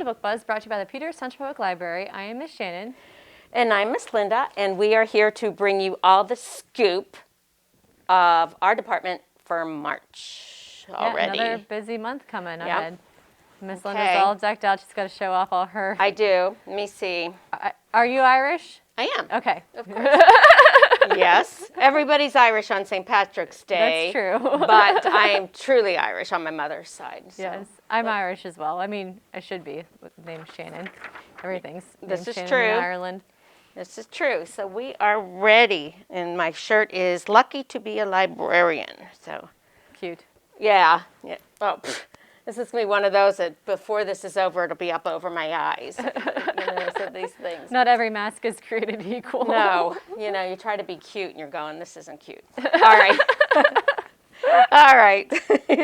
Book Buzz, brought to you by the Peters Township Public Library. I am Miss Shannon. And I'm Miss Linda, and we are here to bring you all the scoop of our department for March already. Yeah, another busy month coming ahead. Miss Okay. Linda's all decked out. She's got to show off all her... I do. Let me see. Are you Irish? I am. Okay. Of course. Yes. Everybody's Irish on St. Patrick's Day. That's true. But I am truly Irish on my mother's side. So. Yes, I'm Irish as well. I mean, I should be with the name Shannon. Everything's This is Shannon true. in Ireland. This is true. So we are ready. And my shirt is Lucky to be a Librarian. So Cute. yeah. Oh, this is going to be one of those that before this is over, it'll be up over my eyes. So these things. Not every mask is created equal. No. You try to be cute and you're going, this isn't cute. All right. All right.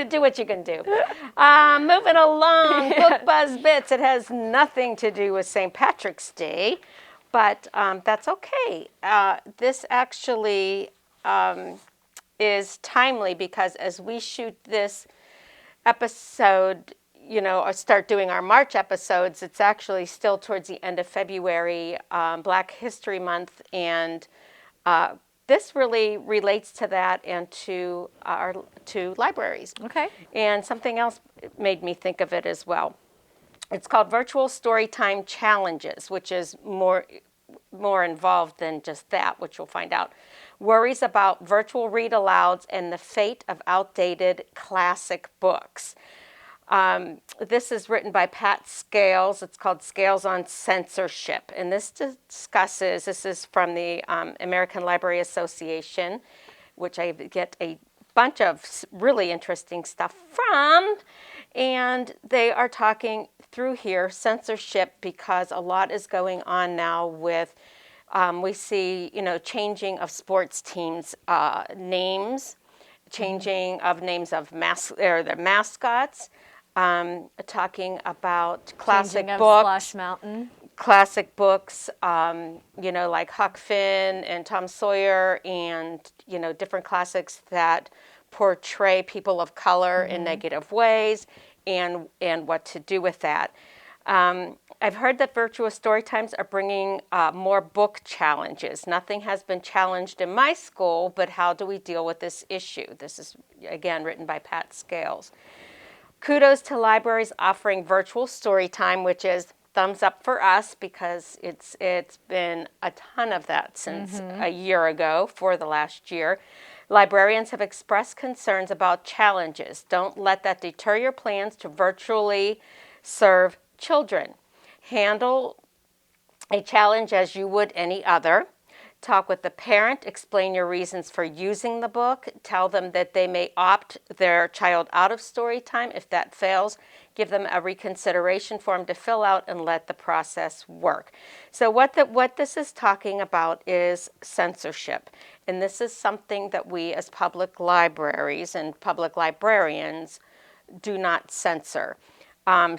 Do what you can do. Moving along, Book Buzz Bits. It has nothing to do with St. Patrick's Day, but that's okay. This actually is timely because as we shoot this episode, or start doing our March episodes, it's actually still towards the end of February, Black History Month, and this really relates to that and to libraries. Okay. And something else made me think of it as well. It's called Virtual Storytime Challenges, which is more involved than just that, which you'll find out. Worries about virtual read-alouds and the fate of outdated classic books. This is written by Pat Scales. It's called Scales on Censorship. And this is from the American Library Association, which I get a bunch of really interesting stuff from. And they are talking through here censorship because a lot is going on now with, we see, changing of sports teams' names, changing of names of their mascots. Talking about classic books, Splash Mountain. Classic books, like Huck Finn and Tom Sawyer, and different classics that portray people of color in negative ways, and what to do with that. I've heard that virtual story times are bringing more book challenges. Nothing has been challenged in my school, but how do we deal with this issue? This is again written by Pat Scales. Kudos to libraries offering virtual story time, which is thumbs up for us because it's been a ton of that since a year ago for the last year. Librarians have expressed concerns about challenges. Don't let that deter your plans to virtually serve children. Handle a challenge as you would any other. Talk with the parent, explain your reasons for using the book, tell them that they may opt their child out of story time. If that fails, give them a reconsideration form to fill out and let the process work. So what this is talking about is censorship. And this is something that we as public libraries and public librarians do not censor.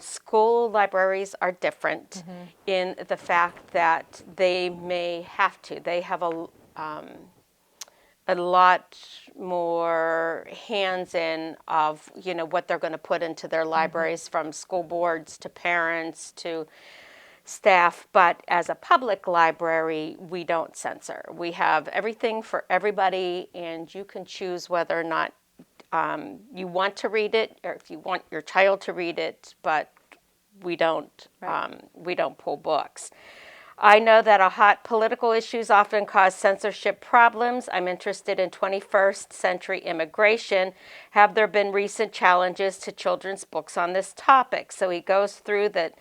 School libraries are different in the fact that they may have to. They have a lot more hands-in of what they're going to put into their libraries, from school boards to parents to staff. But as a public library, we don't censor. We have everything for everybody, and you can choose whether or not you want to read it, or if you want your child to read it, but we don't pull books. I know that hot political issues often cause censorship problems. I'm interested in 21st century immigration. Have there been recent challenges to children's books on this topic? So he goes through that.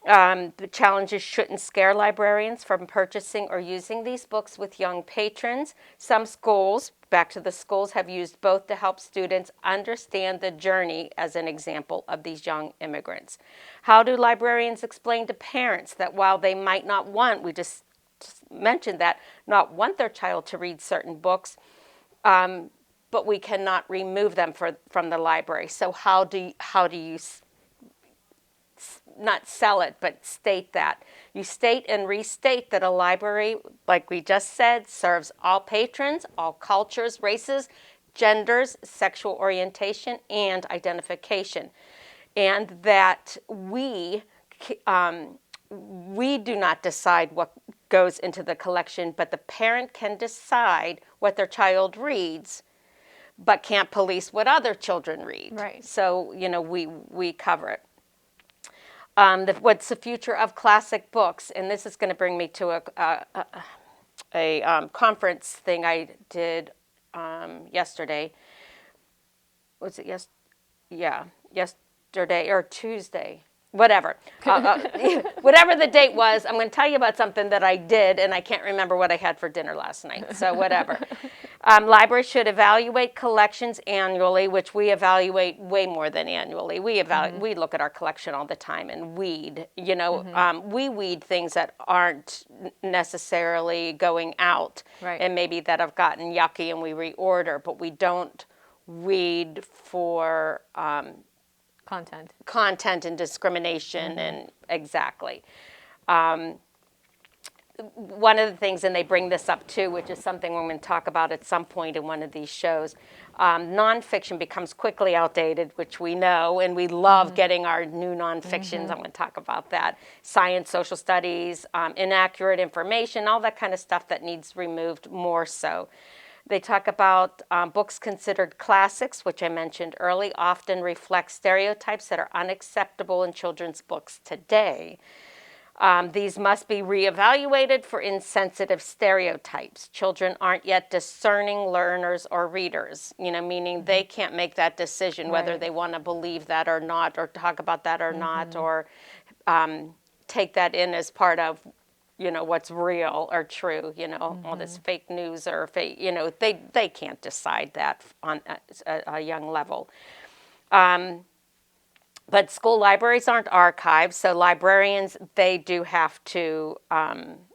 The challenges shouldn't scare librarians from purchasing or using these books with young patrons. Some schools, back to the schools, have used both to help students understand the journey, as an example, of these young immigrants. How do librarians explain to parents that while they might not want, we just mentioned that, not want their child to read certain books, but we cannot remove them from the library? So how do you not sell it, but state that. You state and restate that a library, like we just said, serves all patrons, all cultures, races, genders, sexual orientation, and identification. And that we we do not decide what goes into the collection, but the parent can decide what their child reads, but can't police what other children read. Right. So, we cover it. What's the future of classic books? And this is going to bring me to a conference thing I did yesterday. Was it yesterday or Tuesday? Whatever. Whatever the date was, I'm going to tell you about something that I did, and I can't remember what I had for dinner last night, so whatever. Libraries should evaluate collections annually, which we evaluate way more than annually. We look at our collection all the time and weed. We weed things that aren't necessarily going out, Right. and maybe that have gotten yucky and we reorder, but we don't weed for content and discrimination and exactly. One of the things, and they bring this up too, which is something we're going to talk about at some point in one of these shows, nonfiction becomes quickly outdated, which we know, and we love getting our new nonfictions. I'm going to talk about that. Science, social studies, inaccurate information, all that kind of stuff that needs removed more so. They talk about books considered classics, which I mentioned early, often reflect stereotypes that are unacceptable in children's books today. These must be reevaluated for insensitive stereotypes. Children aren't yet discerning learners or readers, meaning they can't make that decision whether they want to believe that or not, or talk about that or not, or take that in as part of what's real or true, all this fake news or fake, they can't decide that on a young level. But school libraries aren't archives, so librarians, they do have to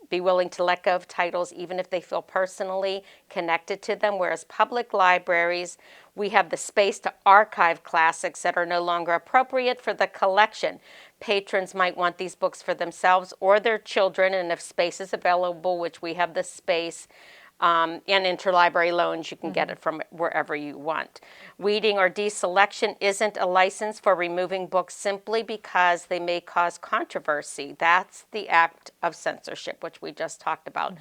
be willing to let go of titles even if they feel personally connected to them, whereas public libraries, we have the space to archive classics that are no longer appropriate for the collection. Patrons might want these books for themselves or their children, and if space is available, which we have the space, and interlibrary loans, you can get it from wherever you want. Weeding or deselection isn't a license for removing books simply because they may cause controversy. That's the act of censorship, which we just talked about.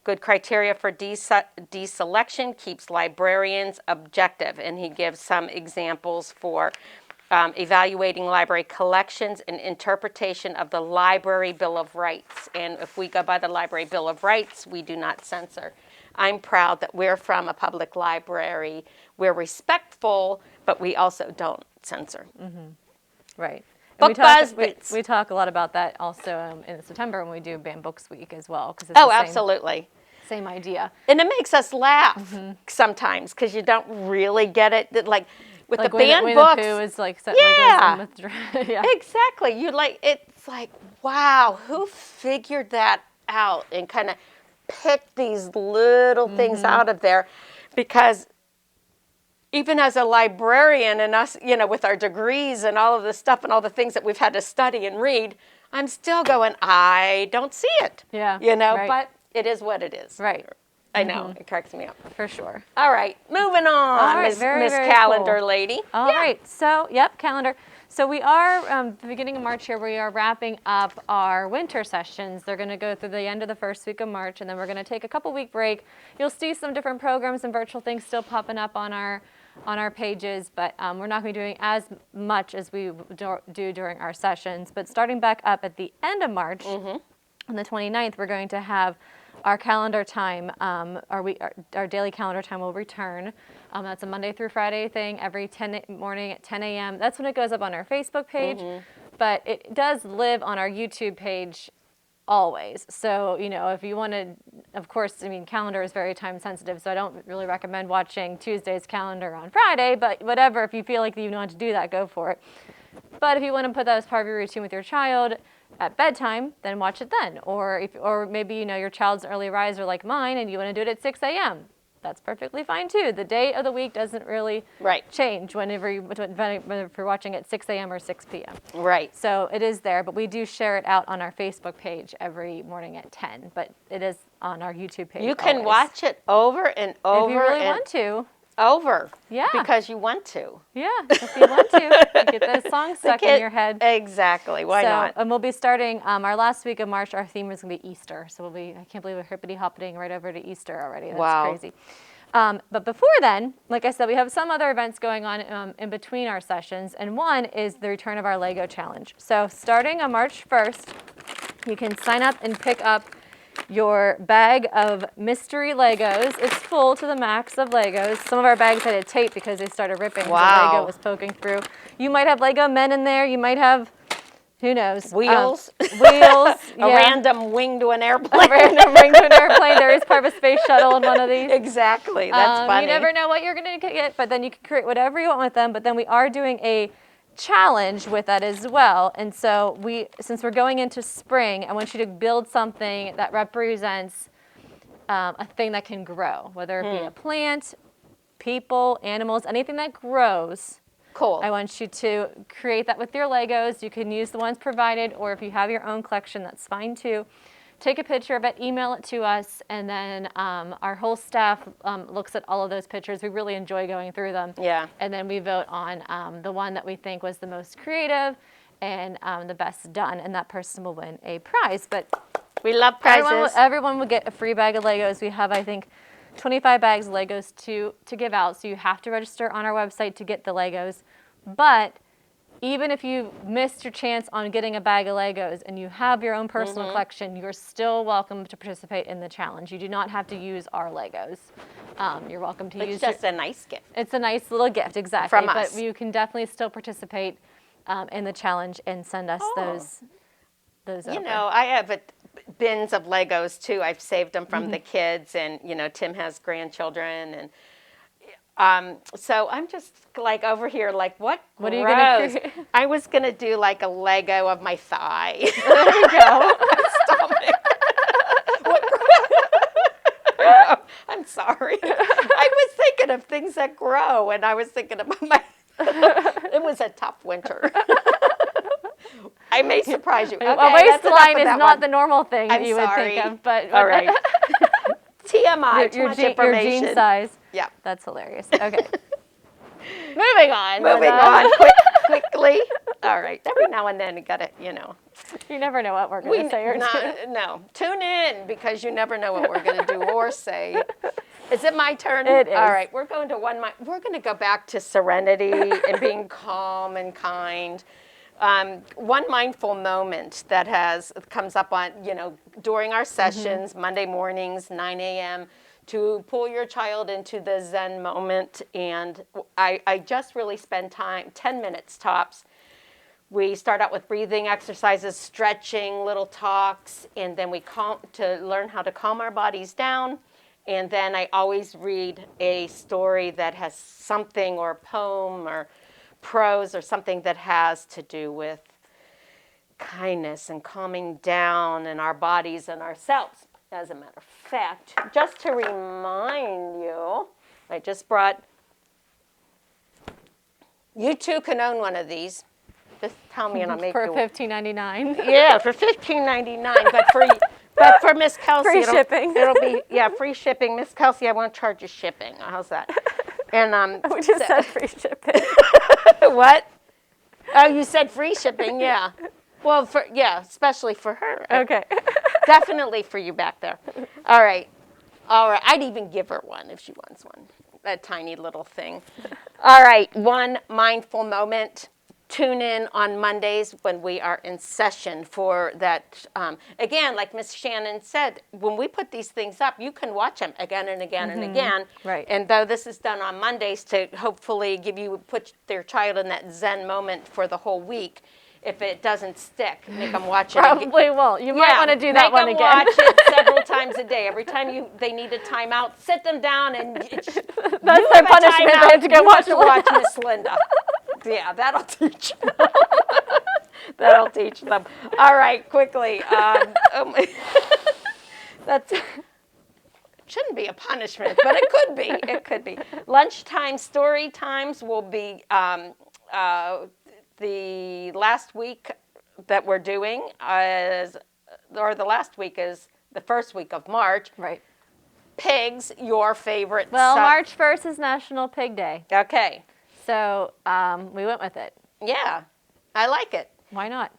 Good criteria for deselection keeps librarians objective, and he gives some examples for evaluating library collections and interpretation of the Library Bill of Rights. And if we go by the Library Bill of Rights, we do not censor. I'm proud that we're from a public library. We're respectful, but we also don't censor. Right. Book Buzz Bits. We talk a lot about that also in September when we do Banned Books Week as well. Absolutely. Same idea. And it makes us laugh sometimes because you don't really get it. Like with the banned books. The Pooh is like, yeah. Yeah. Exactly. It's like, wow, who figured that out and kind of picked these little things out of there? Because even as a librarian and us, with our degrees and all of this stuff and all the things that we've had to study and read, I'm still going, I don't see it. Yeah. Right. But it is what it is. Right. I know. It cracks me up. For sure. All right. Moving on, Miss Calendar cool. Lady. All right. So, calendar. So we are, the beginning of March here, we are wrapping up our winter sessions. They're going to go through the end of the first week of March, and then we're going to take a couple-week break. You'll see some different programs and virtual things still popping up on our pages, but we're not going to be doing as much as we do during our sessions. But starting back up at the end of March, on the 29th, we're going to have our calendar time, our daily calendar time will return. That's a Monday through Friday thing every morning at 10 a.m. That's when it goes up on our Facebook page, but it does live on our YouTube page always. So, if you want to, of course, calendar is very time sensitive, so I don't really recommend watching Tuesday's calendar on Friday, but whatever, if you feel like you want to do that, go for it. But if you want to put that as part of your routine with your child at bedtime, then watch it then. Or maybe your child's an early riser like mine and you want to do it at 6 a.m. That's perfectly fine too. The day of the week doesn't really change whenever you're watching at 6 a.m. or 6 p.m. Right. So it is there, but we do share it out on our Facebook page every morning at 10. But it is on our YouTube page. You can watch it over and over. If you really want to. over. Yeah. Because you want to. Yeah, if you want to. You get those songs stuck in your head. Exactly. Why not? And we'll be starting our last week of March. Our theme is going to be Easter. So I can't believe we're hippity-hopping right over to Easter already. That's Wow. crazy. But before then, like I said, we have some other events going on in between our sessions. And one is the return of our Lego Challenge. So starting on March 1st, you can sign up and pick up your bag of mystery Legos. It's full to the max of Legos. Some of our bags had a tape because they started ripping. Wow. The Lego was poking through. You might have Lego men in there. You might have, who knows? Wheels. Wheels. A random wing to an airplane. A random wing to an airplane. There is part of a space shuttle in one of these. Exactly. That's funny. You never know what you're going to get, but then you can create whatever you want with them. But then we are doing a challenge with that as well. And so since we're going into spring, I want you to build something that represents a thing that can grow, whether it be a plant, people, animals, anything that grows. Cool. I want you to create that with your Legos. You can use the ones provided, or if you have your own collection, that's fine too. Take a picture of it, email it to us, and then our whole staff looks at all of those pictures. We really enjoy going through them. Yeah. And then we vote on the one that we think was the most creative and the best done, and that person will win a prize. But we love prizes. Everyone will get a free bag of Legos. We have, I think, 25 bags of Legos to give out, so you have to register on our website to get the Legos. But even if you missed your chance on getting a bag of Legos and you have your own personal collection, you're still welcome to participate in the challenge. You do not have to use our Legos. You're welcome to use. It's just a nice gift. It's a nice little gift, exactly. From us. But you can definitely still participate in the challenge and send us those over. You know, I have bins of Legos too. I've saved them from the kids, and Tim has grandchildren, and so I'm just like over here, like, what are you gonna create? I was gonna do like a Lego of my thigh. There you go. Stomach. I'm sorry. I was thinking of things that grow, and I was thinking about my. It was a tough winter. I may surprise you. Okay, a waistline is not the normal thing you would think of, but all right. TMI. Too much information. Your jean size. Yeah, that's hilarious. Okay. Moving on. Quickly. All right. Every now and then you got to, You never know what we're going to say or do. No. Tune in, because you never know what we're going to do or say. Is it my turn? It is. All right. We're going to go back to serenity and being calm and kind. One mindful moment that comes up on, during our sessions, Monday mornings, 9 a.m., to pull your child into the Zen moment. And I just really spend time, 10 minutes tops. We start out with breathing exercises, stretching, little talks, and then we to learn how to calm our bodies down. And then I always read a story that has something, or a poem or prose or something that has to do with kindness and calming down in our bodies and ourselves. As a matter of fact, just to remind you, I just brought, you too can own one of these. Just tell me and I'll make for you $15.99. Yeah, for $15.99, but for Miss Kelsey, free shipping. It'll be free shipping. Miss Kelsey, I won't charge you shipping. How's that? And we just said free shipping. What? Oh, you said free shipping, yeah. Well, especially for her. Okay. Definitely for you back there. All right. I'd even give her one if she wants one. That tiny little thing. All right. One mindful moment. Tune in on Mondays when we are in session for that. Again, like Miss Shannon said, when we put these things up, you can watch them again and again and again. Right. And though this is done on Mondays to hopefully put their child in that Zen moment for the whole week, if it doesn't stick, make them watch it. Probably won't. You might want to do that one again. Make them watch it several times a day. Every time they need a timeout, sit them down and that's their punishment. They have to go watch Miss Linda. Yeah, that'll teach. That'll teach them. All right, quickly. That shouldn't be a punishment, but it could be. It could be. Lunchtime story times will be the last week that we're doing the last week is the first week of March. Right. pigs your favorite? Well, March 1st is National Pig Day. Okay. So we went with it. Yeah, I like it. Why not?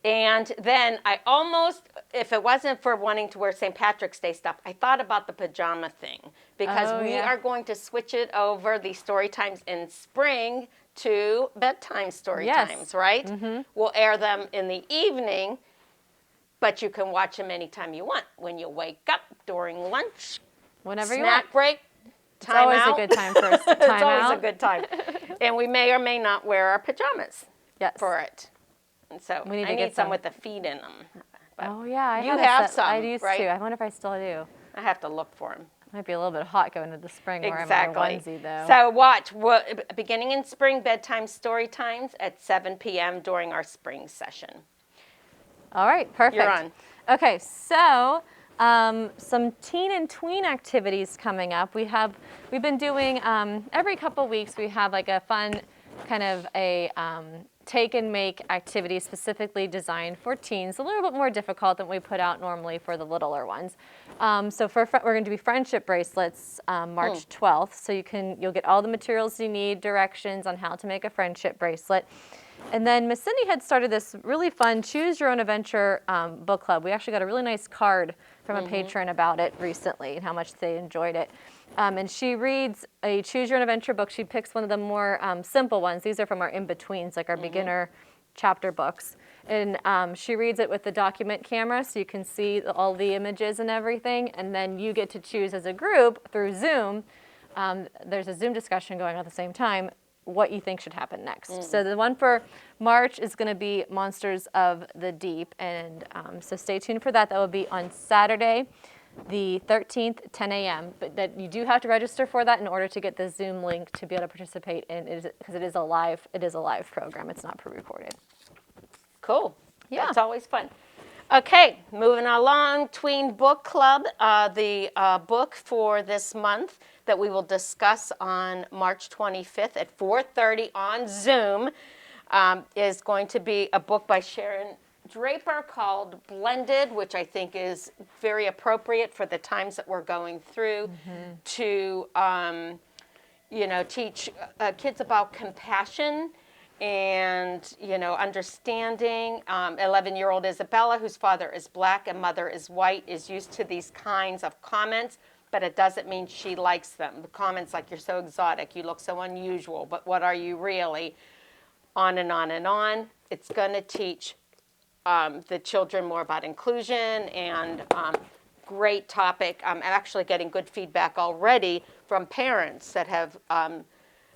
And then I almost, if it wasn't for wanting to wear St. Patrick's Day stuff, I thought about the pajama thing. Because we are going to switch it over, the story times in spring, to bedtime story times, right? Mm-hmm. We'll air them in the evening, but you can watch them anytime you want. When you wake up, during lunch, whenever you want. Snack break, time out. It's always a good time for us to time It's always a good time. And we may or may not wear our pajamas for it. And so I need some with the feet in them. But oh, yeah. You have some, I used right? to. I wonder if I still do. I have to look for them. Might be a little bit hot going into the spring where Exactly. I'm in a onesie, though. So watch, beginning in spring, bedtime story times at 7 p.m. during our spring session. All right, perfect. You're on. Okay, so some teen and tween activities coming up. We've been doing every couple weeks. We have like a fun kind of a take and make activity specifically designed for teens, a little bit more difficult than we put out normally for the littler ones. So we're going to do friendship bracelets March 12th. So you'll get all the materials you need, directions on how to make a friendship bracelet. And then Miss Cindy had started this really fun Choose Your Own Adventure book club. We actually got a really nice card from a patron about it recently and how much they enjoyed it. And she reads a Choose Your Own Adventure book. She picks one of the more simple ones. These are from our in-betweens, like our beginner chapter books. And she reads it with the document camera so you can see all the images and everything. And then you get to choose as a group through Zoom. There's a Zoom discussion going on at the same time what you think should happen next. So the one for March is going to be Monsters of the Deep. And so stay tuned for that. That will be on Saturday, the 13th, 10 a.m. But that you do have to register for that in order to get the Zoom link to be able to participate in it, because it is a live program. It's not pre-recorded. Cool. Yeah. That's always fun. Okay, moving along, Tween Book Club. The book for this month that we will discuss on March 25th at 4:30 on Zoom is going to be a book by Sharon Draper called Blended, which I think is very appropriate for the times that we're going through to, teach kids about compassion and, understanding. 11-year-old Isabella, whose father is black and mother is white, is used to these kinds of comments, but it doesn't mean she likes them. The comments like, you're so exotic, you look so unusual, but what are you really? On and on and on. It's going to teach the children more about inclusion and great topic. I'm actually getting good feedback already from parents that have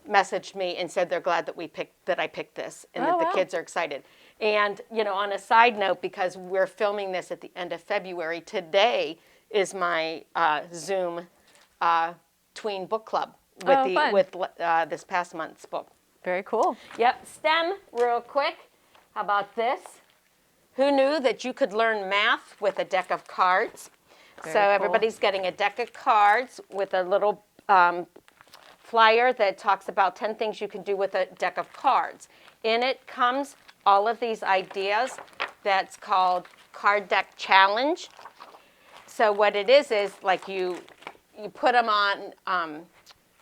messaged me and said they're glad that I picked this and that the kids are excited. And, on a side note, because we're filming this at the end of February, today is my Zoom Tween Book Club with this past month's book. Very cool. Yep. STEM, real quick. How about this? Who knew that you could learn math with a deck of cards? Very cool. Everybody's getting a deck of cards with a little flyer that talks about 10 things you can do with a deck of cards. In it comes all of these ideas. That's called Card Deck Challenge. So what it is like you put them on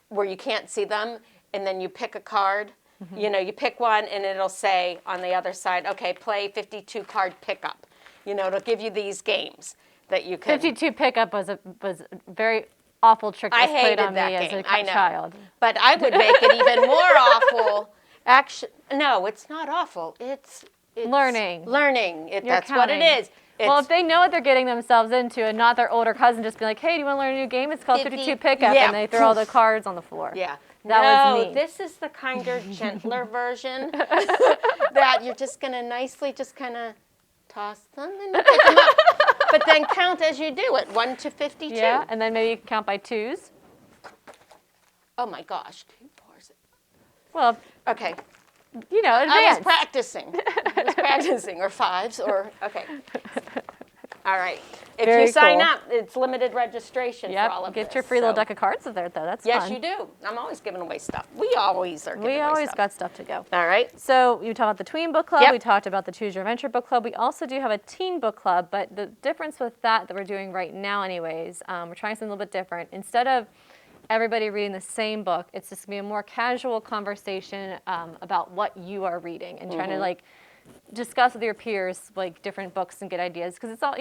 where you can't see them, and then you pick a card. You pick one, and it'll say on the other side, okay, play 52 card pickup. It'll give you these games that you can. 52 pickup was a very awful trick that was played on me as a child. But I would make it even more awful. Actually, no, it's not awful. It's learning. That's what it is. Well, if they know what they're getting themselves into and not their older cousin just be like, hey, do you want to learn a new game? It's called 52 Pickup. Yeah. And they throw all the cards on the floor. Yeah. That was me. This is the kinder, gentler version that you're just going to nicely just kind of toss them and you pick them up. But then count as you do it, 1 to 52. Yeah, and then maybe you can count by twos. Oh, my gosh. 2 bars. Well, okay. Advance. I was practicing. Or fives, or, okay. All right. If Very you sign cool. up, it's limited registration for all of this. Get your free little so- deck of cards up there, though. That's Yes, fun. you do. I'm always giving away stuff. We always are giving away We stuff. always got stuff to go. All right. So you talked about the Tween Book Club. Yep. We talked about the Choose Your Adventure Book Club. We also do have a Teen Book Club, but the difference with that we're doing right now anyways, we're trying something a little bit different. Instead of everybody reading the same book, it's just going to be a more casual conversation about what you are reading and trying to like discuss with your peers like different books and get ideas, because it's all,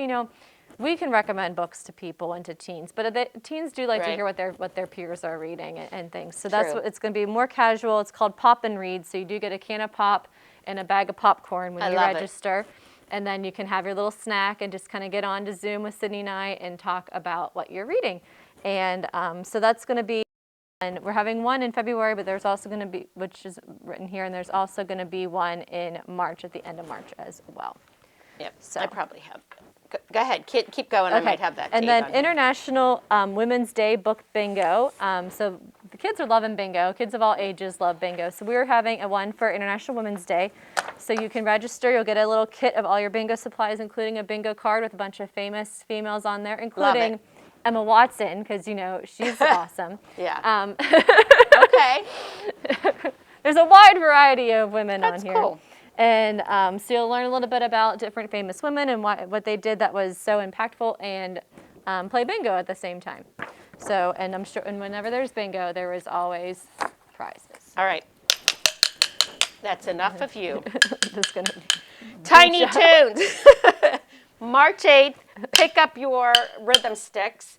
we can recommend books to people and to teens, but the teens do like to hear what their peers are reading and things. So that's what it's going to be, more casual. It's called Pop and Read. So you do get a can of pop and a bag of popcorn when you register. And then you can have your little snack and just kind of get on to Zoom with Sydney and I and talk about what you're reading. And so that's going to be, and we're having one in February, but there's also going to be, which is written here, and there's also going to be one in March, at the end of March as well. Yep. So. I probably have. Go ahead. Keep going. I might have that. And date then on. International Women's Day Book Bingo. So the kids are loving bingo. Kids of all ages love bingo. So we're having a one for International Women's Day. So you can register. You'll get a little kit of all your bingo supplies, including a bingo card with a bunch of famous females on there, including Emma Watson, because, she's awesome. Yeah. Okay. There's a wide variety of women on here. That's cool. And so you'll learn a little bit about different famous women and what they did that was so impactful, and play bingo at the same time. So, and I'm sure, and whenever there's bingo, there is always prizes. All right. That's enough of you. This gonna be Tiny Toons. March 8th, pick up your rhythm sticks.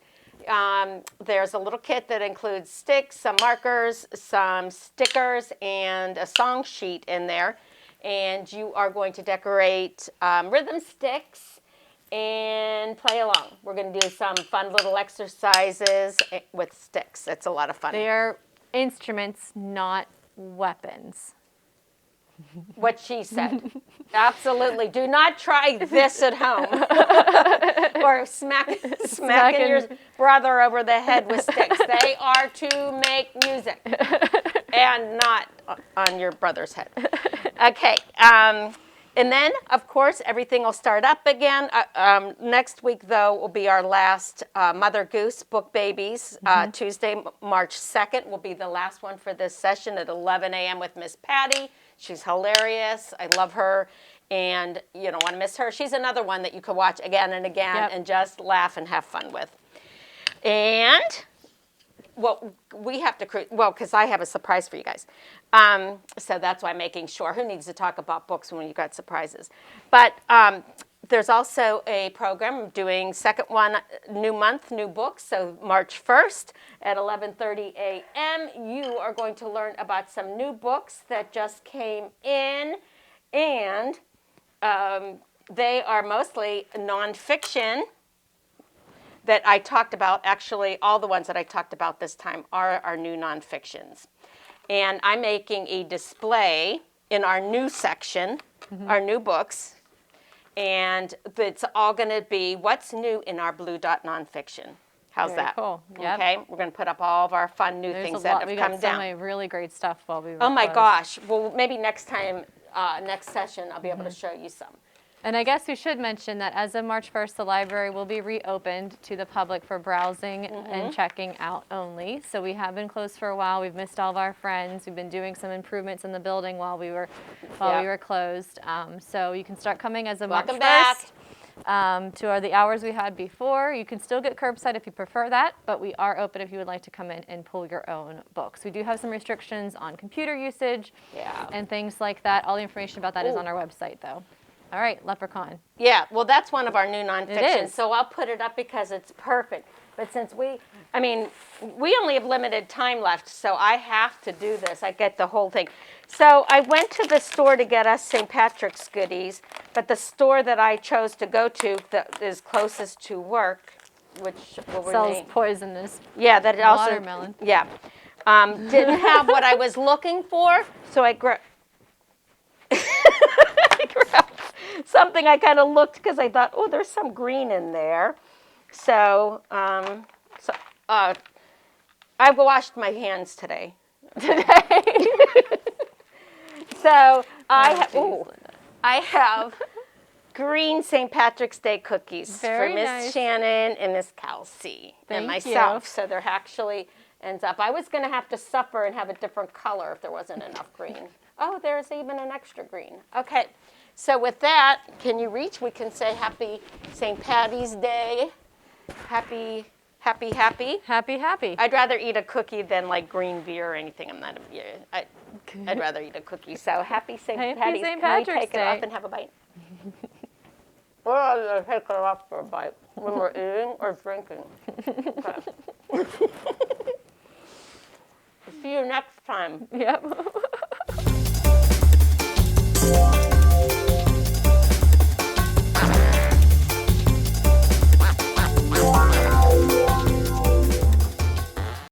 There's a little kit that includes sticks, some markers, some stickers, and a song sheet in there. And you are going to decorate rhythm sticks and play along. We're going to do some fun little exercises with sticks. It's a lot of fun. They are instruments, not weapons. What she said. Absolutely. Do not try this at home. Or smacking your brother over the head with sticks. They are to make music and not on your brother's head. Okay. And then, of course, everything will start up again. Next week, though, will be our last Mother Goose Book Babies. Tuesday, March 2nd will be the last one for this session at 11 a.m. with Miss Patty. She's hilarious. I love her. And you don't want to miss her. She's another one that you could watch again and again and just laugh and have fun with. And well, we have to, because I have a surprise for you guys. So that's why I'm making sure. Who needs to talk about books when you've got surprises? But there's also a program doing second one, new month, new books. So March 1st at 11:30 a.m., you are going to learn about some new books that just came in. And they are mostly nonfiction that I talked about. Actually, all the ones that I talked about this time are our new nonfictions. And I'm making a display in our new section, our new books. And it's all going to be what's new in our Blue Dot nonfiction. How's Very that? cool. Yep. Okay, we're going to put up all of our fun new things that have we come got down. so many really great stuff while we were Oh my closed. gosh. Well, maybe next time, next session, I'll be able to show you some. And I guess we should mention that as of March 1st, the library will be reopened to the public for browsing and checking out only. So we have been closed for a while. We've missed all of our friends. We've been doing some improvements in the building while we were closed. So you can start coming as of March 1st. To the hours we had before. You can still get curbside if you prefer that, but we are open if you would like to come in and pull your own books. We do have some restrictions on computer usage and things like that. All the information about that is on our website, though. All right, Leprechaun. Yeah, well, that's one of our new nonfiction, is. so I'll put it up because it's perfect. But since we only have limited time left, so I have to do this. I get the whole thing. So I went to the store to get us St. Patrick's goodies, but the store that I chose to go to that is closest to work, which Sells poisonous that it also watermelon. Yeah, didn't have what I was looking for, so I grabbed something. I kind of looked because I thought, oh, there's some green in there. So, I washed my hands today. So I have green St. Patrick's Day cookies Very for Miss nice. Shannon and Miss Kelsey and Thank myself. you. So there actually ends up. I was going to have to suffer and have a different color if there wasn't enough green. Oh, there's even an extra green. Okay. So with that, can you reach? We can say Happy St. Patty's Day. Happy. Happy, happy. I'd rather eat a cookie than like green beer or anything. I'm not a beer. I'd rather eat a cookie. So happy St. Happy Patty's. St. Can we Patrick's take it Day. off and have a bite? Or I'm gonna take it off for a bite when we're eating or drinking. Okay. See you next time. Yep.